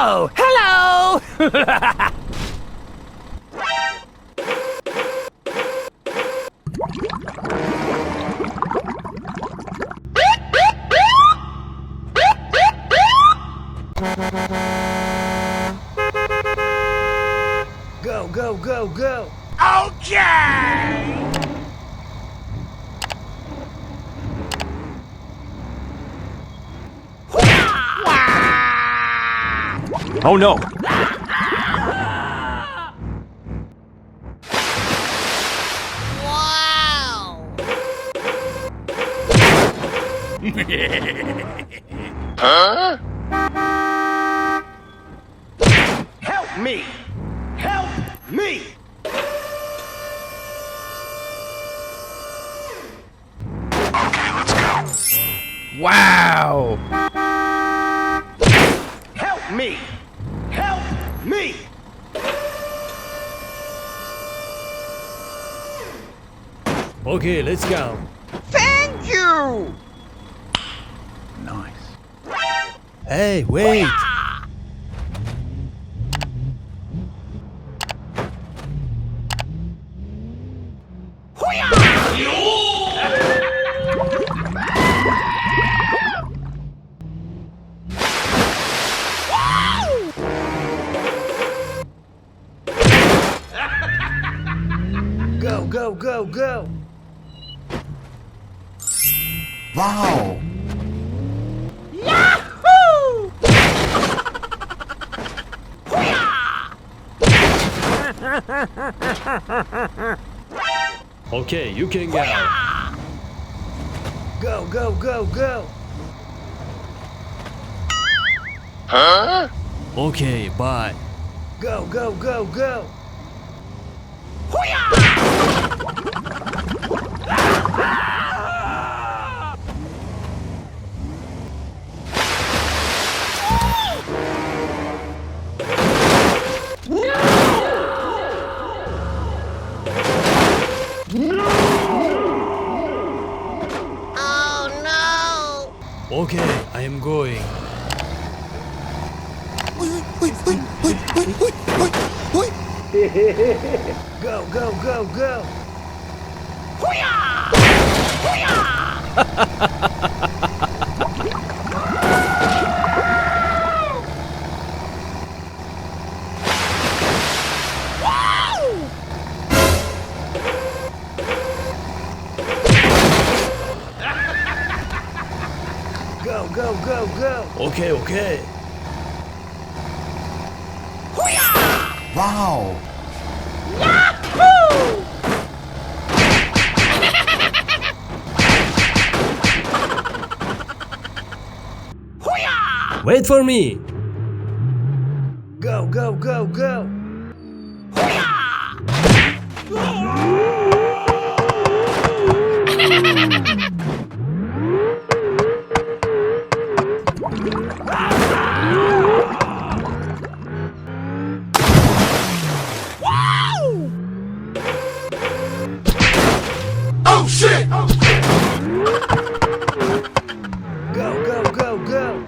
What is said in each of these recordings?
Oh, hello! Go, go, go, go! Okay! Oh no! Wow! Huh? Help me! Help me! Okay, let's go. Wow! Help me! Help me! Okay, let's go. Thank you! Nice. Hey, wait! Go, go, go, go! Wow! Yahoo! Okay, you can go. Go, go, go, go! Huh? Okay, bye. Go, go, go, go! Oh no! Okay, I am going. Go, go, go, go! Go, go, go, go! Okay, okay. Wow! Yahoo! Wait for me! Go, go, go, go! Oh shit! Go, go, go, go!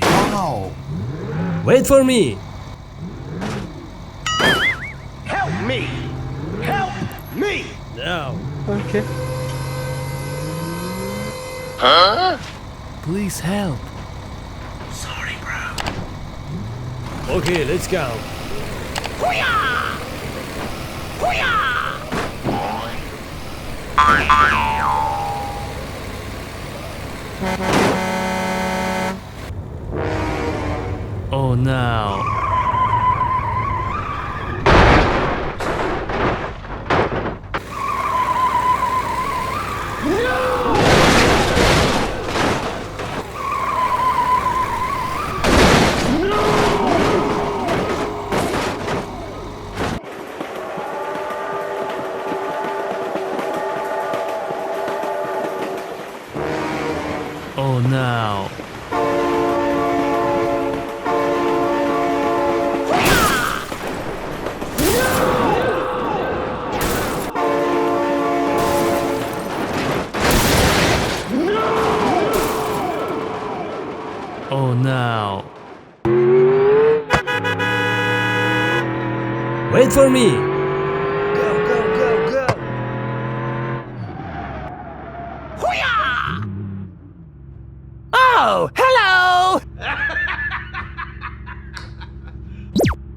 Wow! Wait for me! Help me! Help me! Now. Okay. Huh? Please help. Sorry, bro. Okay, let's go. Oh no. Oh no. Oh no. Wait for me. Go, go, go, go. Hoo-yah! Oh, hello.